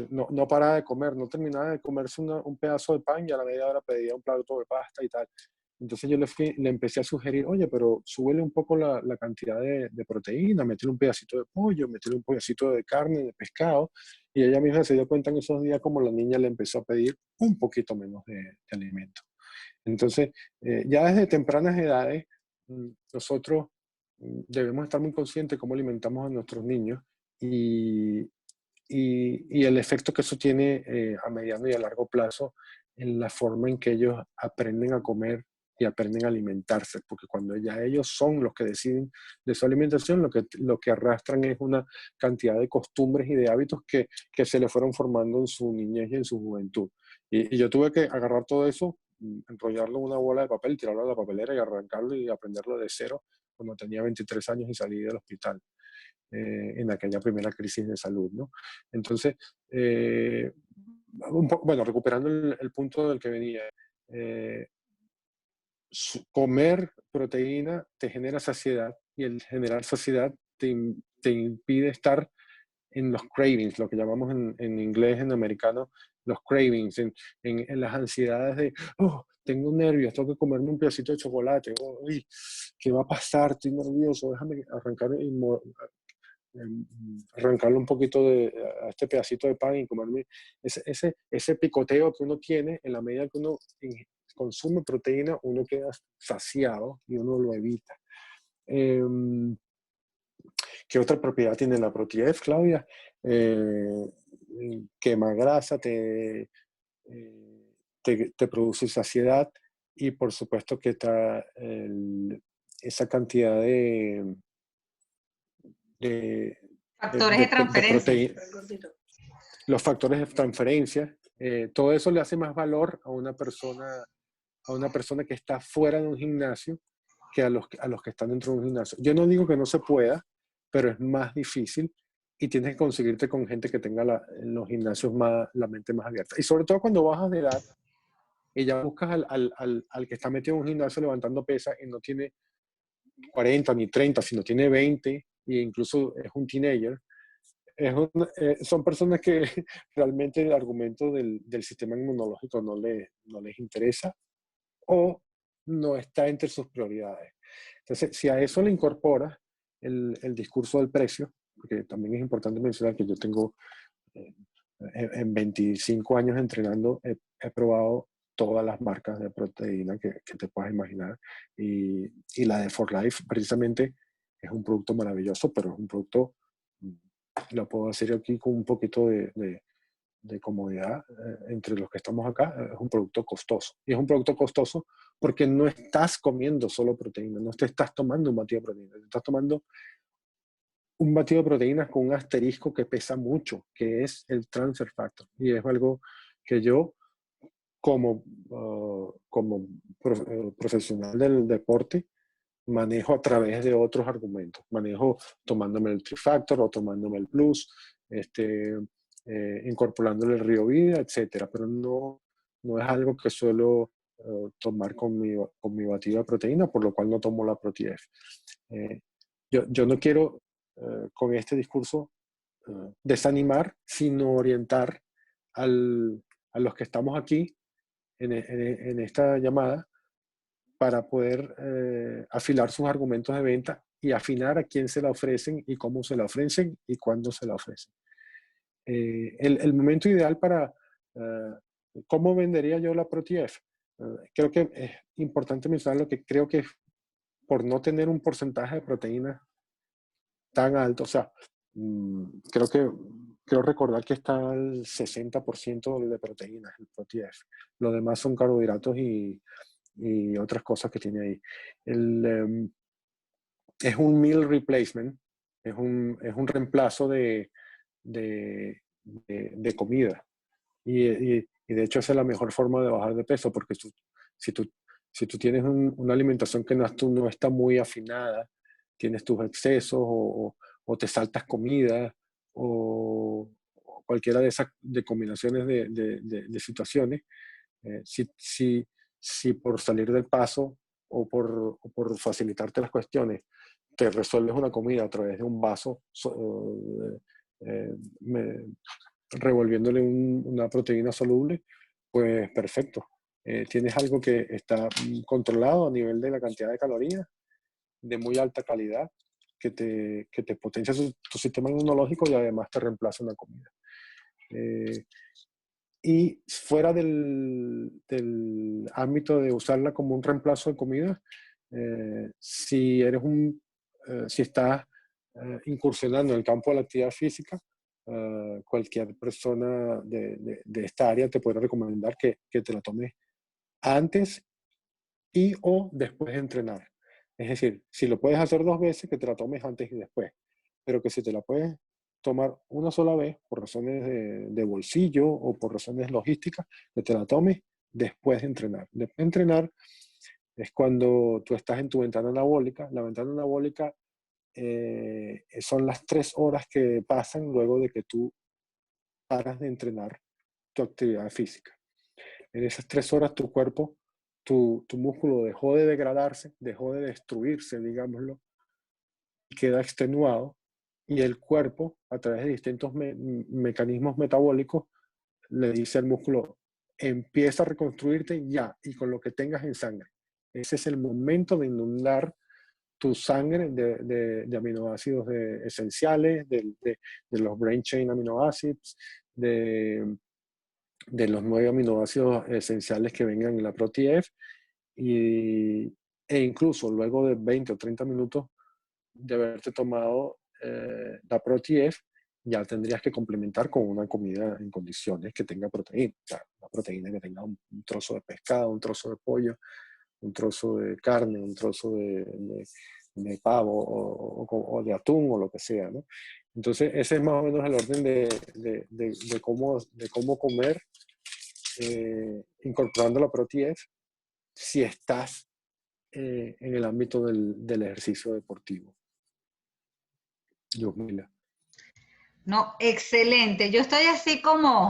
no paraba de comer, no terminaba de comerse un pedazo de pan y a la media hora pedía un plato de pasta y tal. Entonces yo le empecé a sugerir, oye, pero súbele un poco la cantidad de proteína, métele un pedacito de pollo, métele un pedacito de carne, de pescado. Y ella misma se dio cuenta en esos días como la niña le empezó a pedir un poquito menos de alimento. Entonces, ya desde tempranas edades, nosotros debemos estar muy conscientes de cómo alimentamos a nuestros niños y, y el efecto que eso tiene a mediano y a largo plazo en la forma en que ellos aprenden a comer y aprenden a alimentarse, porque cuando ya ellos son los que deciden de su alimentación, lo que arrastran es una cantidad de costumbres y de hábitos que se le fueron formando en su niñez y en su juventud. Y yo tuve que agarrar todo eso, enrollarlo en una bola de papel, tirarlo a la papelera y arrancarlo y aprenderlo de cero cuando tenía 23 años y salí del hospital en aquella primera crisis de salud, ¿no? Entonces, bueno, recuperando el punto del que venía, eh, comer proteína te genera saciedad y el generar saciedad te impide estar en los cravings, lo que llamamos en inglés, en americano, los cravings, en las ansiedades de, oh, tengo nervios, tengo que comerme un pedacito de chocolate, oh, uy, ¿qué va a pasar? Estoy nervioso, déjame arrancarle un poquito a este pedacito de pan y comerme ese picoteo que uno tiene en la medida que uno consume proteína, uno queda saciado y uno lo evita. ¿Qué otra propiedad tiene la proteína, Claudia? Quema grasa, te produce saciedad y por supuesto que esa cantidad de, Factores de transferencia. los factores de transferencia, todo eso le hace más valor a una persona que está fuera de un gimnasio que a los que están dentro de un gimnasio. Yo no digo que no se pueda, pero es más difícil y tienes que conseguirte con gente que tenga en los gimnasios la mente más abierta. Y sobre todo cuando bajas de edad y ya buscas al que está metido en un gimnasio levantando pesas y no tiene 40 ni 30, sino tiene 20 e incluso es un teenager. Son personas que realmente el argumento del sistema inmunológico no les interesa o no está entre sus prioridades. Entonces, si a eso le incorporas el discurso del precio, porque también es importante mencionar que yo tengo en 25 años entrenando, he probado todas las marcas de proteína que te puedas imaginar y la de For Life precisamente es un producto maravilloso, pero es un producto, lo puedo decir aquí con un poquito de comodidad entre los que estamos acá, es un producto costoso. Y es un producto costoso porque no estás comiendo solo proteína, no te estás tomando un batido de proteína, te estás tomando un batido de proteínas con un asterisco que pesa mucho, que es el transfer factor. Y es algo que yo, como profesional del deporte, manejo a través de otros argumentos. Manejo tomándome el Trifactor o tomándome el Plus, incorporándole el Río Vida, etcétera. Pero no es algo que suelo tomar con mi batido de proteína, por lo cual no tomo la ProTF. Yo no quiero con este discurso desanimar, sino orientar a los que estamos aquí en esta llamada para poder afilar sus argumentos de venta y afinar a quién se la ofrecen y cómo se la ofrecen y cuándo se la ofrecen. El momento ideal para cómo vendería yo la ProTF. Creo que es importante mencionar lo que creo que por no tener un porcentaje de proteína tan alto, o sea, creo recordar que está el 60% de proteínas, el ProTF. Lo demás son carbohidratos y otras cosas que tiene ahí. Es un meal replacement, es un reemplazo de comida. Y de hecho esa es la mejor forma de bajar de peso, porque si tú Si tú tienes una alimentación que no está muy afinada, tienes tus excesos o te saltas comida o cualquiera de esas de combinaciones de situaciones, si por salir del paso o por facilitarte las cuestiones te resuelves una comida a través de un vaso, eh, me- revolviéndole una proteína soluble, pues perfecto. Tienes algo que está controlado a nivel de la cantidad de calorías, de muy alta calidad, que te potencia tu sistema inmunológico y además te reemplaza una comida. Eh, y fuera del ámbito de usarla como un reemplazo de comida, si estás incursionando en el campo de la actividad física, cualquier persona de esta área te puede recomendar que te la tomes antes y o después de entrenar. Es decir, si lo puedes hacer 2 veces, que te la tomes antes y después, pero que si te la puedes tomar una sola vez por razones de bolsillo o por razones logísticas, que te la tomes después de entrenar. Después de entrenar es cuando tú estás en tu ventana anabólica. La ventana anabólica son las 3 horas que pasan luego de que tú paras de entrenar tu actividad física. En esas 3 horas tu cuerpo, tu músculo dejó de degradarse, dejó de destruirse, digámoslo, y queda extenuado, y el cuerpo, a través de distintos mecanismos metabólicos, le dice al músculo, empieza a reconstruirte ya, y con lo que tengas en sangre. Ese es el momento de inundar tu sangre de aminoácidos esenciales, de los brain chain aminoácidos, de los 9 aminoácidos esenciales que vengan en la ProTF, y, e incluso luego de 20 o 30 minutos de haberte tomado la ProTF, ya tendrías que complementar con una comida en condiciones que tenga proteína. O sea, una proteína que tenga un trozo de pescado, un trozo de pollo, un trozo de carne, un trozo de pavo o de atún o lo que sea, ¿no? Entonces, ese es más o menos el orden de cómo comer, incorporando la ProTF si estás en el ámbito del ejercicio deportivo. Yusmila. No, excelente. Yo estoy así como,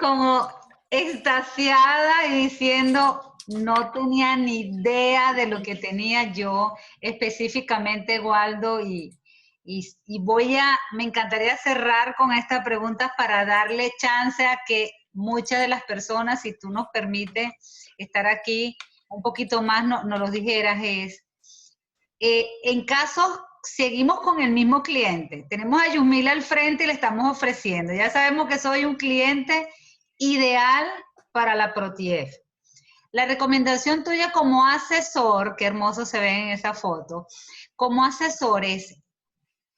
como extasiada y diciendo, no tenía ni idea de lo que tenía yo específicamente, Waldo, y me encantaría cerrar con esta pregunta para darle chance a que muchas de las personas, si tú nos permites estar aquí un poquito más, nos lo dijeras, en casos, seguimos con el mismo cliente. Tenemos a Yusmila al frente y le estamos ofreciendo. Ya sabemos que soy un cliente ideal para la ProTF. La recomendación tuya como asesor, qué hermoso se ve en esa foto, como asesor es,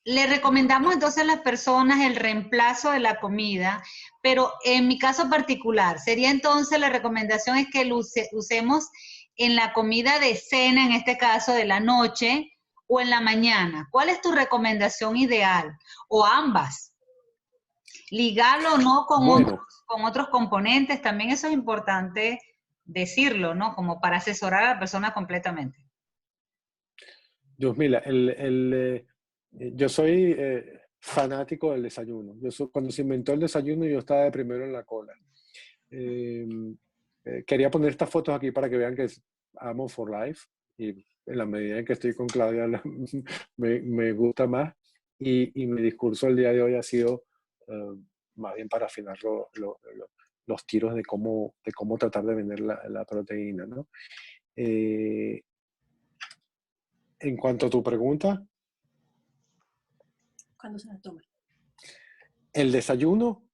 le recomendamos entonces a las personas el reemplazo de la comida, pero en mi caso particular, sería entonces la recomendación es que lo usemos en la comida de cena, en este caso de la noche, o en la mañana. ¿Cuál es tu recomendación ideal? O ambas. Ligarlo o no Bueno, con otros componentes, también eso es importante decirlo, ¿no? Como para asesorar a la persona completamente. Yusmila, yo soy fanático del desayuno. Cuando se inventó el desayuno, yo estaba de primero en la cola. Eh, Quería poner estas fotos aquí para que vean que amo for life, y en la medida en que estoy con Claudia me gusta más, y mi discurso el día de hoy ha sido más bien para afinar los tiros de cómo tratar de vender la proteína, ¿no? Eh, en cuanto a tu pregunta, Cuando se la toma. el desayuno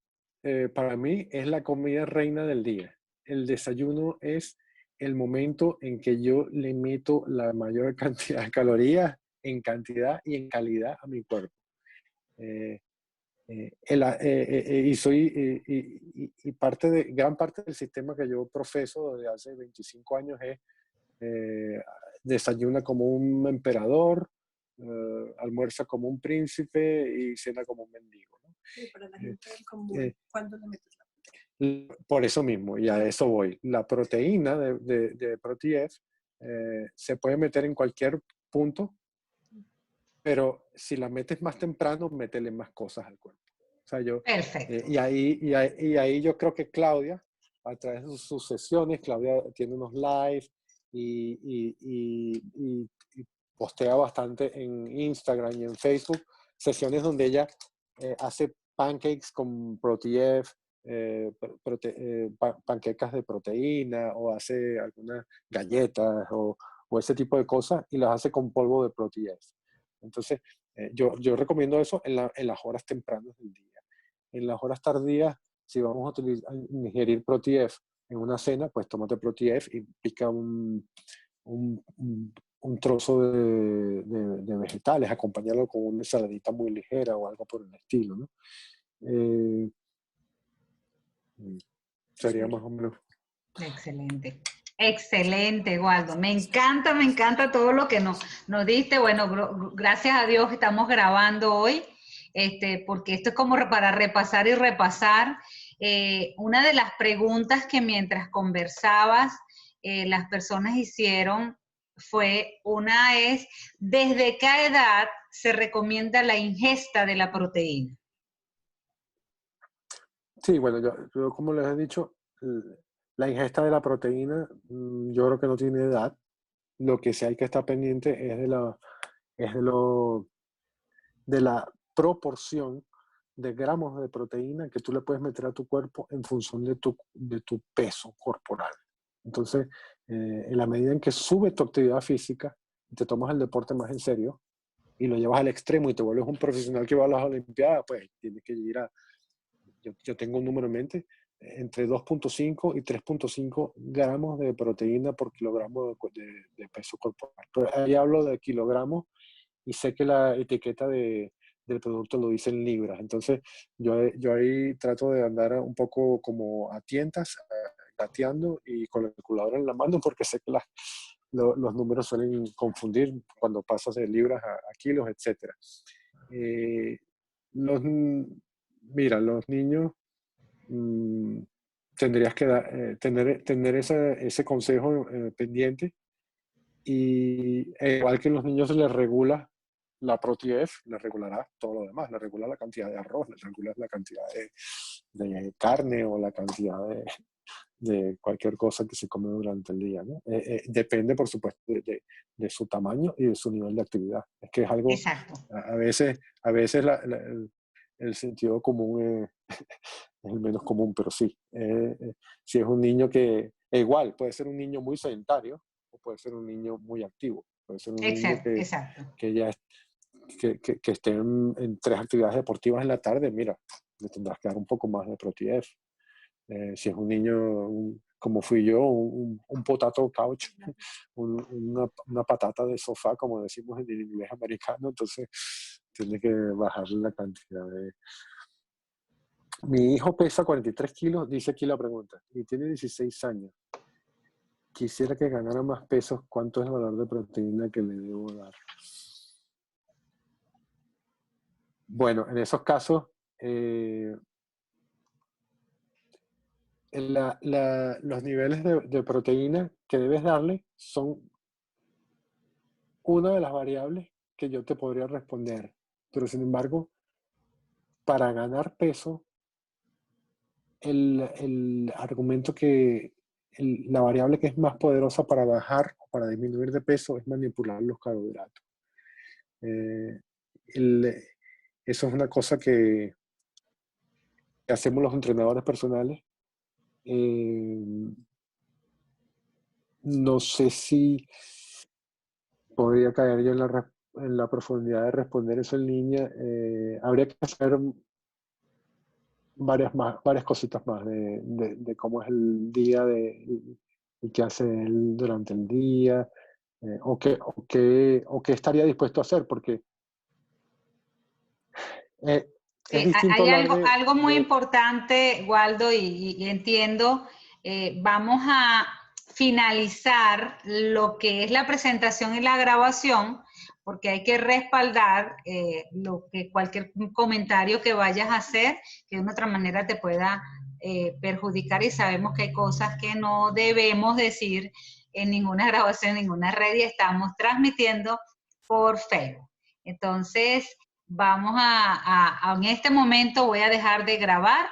para mí es la comida reina del día. El desayuno es el momento en que yo le meto la mayor cantidad de calorías en cantidad y en calidad a mi cuerpo. Eh, y gran parte del sistema que yo profeso desde hace 25 años es eh, desayuna como un emperador, almuerza como un príncipe y cena como un mendigo, ¿no? Sí, para la gente como, Eh, ¿cuándo le metes la proteína? Por eso mismo, y a eso voy. La proteína de ProTF se puede meter en cualquier punto, pero si la metes más temprano, métele más cosas al cuerpo. O sea, Perfecto. y ahí yo creo que Claudia, a través de sus sesiones, Claudia tiene unos live y postea bastante en Instagram y en Facebook, sesiones donde ella hace pancakes con ProTF, panquecas de proteína, o hace algunas galletas o ese tipo de cosas, y las hace con polvo de ProTF. Entonces, yo recomiendo eso en las horas tempranas del día. En las horas tardías, si vamos a ingerir ProTF en una cena, pues tómate ProTF y pica un, un trozo de vegetales, acompañarlo con una ensaladita muy ligera o algo por el estilo, ¿no? Eh, Sería más o menos. Excelente. Excelente, Waldo. Me encanta todo lo que nos diste. Bueno, gracias a Dios que estamos grabando hoy, porque esto es como para repasar y repasar. Una de las preguntas que mientras conversabas, las personas hicieron una es, ¿desde qué edad se recomienda la ingesta de la proteína? Sí, bueno, yo como les he dicho, la ingesta de la proteína, yo creo que no tiene edad. Lo que sí hay que estar pendiente es de la proporción de gramos de proteína que tú le puedes meter a tu cuerpo en función de tu peso corporal. Entonces, en la medida en que sube tu actividad física, te tomas el deporte más en serio y lo llevas al extremo y te vuelves un profesional que va a las Olimpiadas, pues tienes que ir yo tengo un número en mente, entre 2.5 y 3.5 gramos de proteína por kilogramo de peso corporal. Pero ahí hablo de kilogramos y sé que la etiqueta del producto lo dice en libras. Entonces, yo ahí trato de andar un poco como a tientas, gateando y con la calculadora en la mano, porque sé que los números suelen confundir cuando pasas de libras a kilos, etc. Eh, los, Mira, los niños mmm, tendrías que tener ese consejo pendiente, y igual que los niños se les regula la ProTF, les regulará todo lo demás, les regula la cantidad de arroz, les regula la cantidad de carne o la cantidad de cualquier cosa que se come durante el día, ¿no? Depende, por supuesto, de su tamaño y de su nivel de actividad. Es que es algo, Exacto. a veces el sentido común es el menos común, pero sí. Si es un niño igual, puede ser un niño muy sedentario o puede ser un niño muy activo. Puede ser un niño Exacto, exacto. que ya que esté en 3 actividades deportivas en la tarde, mira, le tendrás que dar un poco más de ProTF. Si es un niño como fui yo, un potato couch, una patata de sofá, como decimos en el inglés americano, entonces tiene que bajar la cantidad de... Mi hijo pesa 43 kilos, dice aquí la pregunta, y tiene 16 años. Quisiera que ganara más pesos. ¿Cuánto es el valor de proteína que le debo dar? Bueno, en esos casos, los niveles de proteína que debes darle son una de las variables que yo te podría responder. Pero sin embargo, para ganar peso, el argumento la variable que es más poderosa para bajar o para disminuir de peso es manipular los carbohidratos. Eh, Eso es una cosa que hacemos los entrenadores personales. No sé si podría caer yo en la profundidad de responder eso en línea. Habría que hacer varias cositas más de cómo es el día y qué hace él durante el día, o qué estaría dispuesto a hacer, porque es Sí, distinto hay hablar algo muy importante, Waldo, y entiendo. Vamos a finalizar lo que es la presentación y la grabación, porque hay que respaldar cualquier comentario que vayas a hacer, que de una otra manera te pueda perjudicar y sabemos que hay cosas que no debemos decir en ninguna grabación, en ninguna red y estamos transmitiendo por Facebook. Entonces, vamos en este momento voy a dejar de grabar.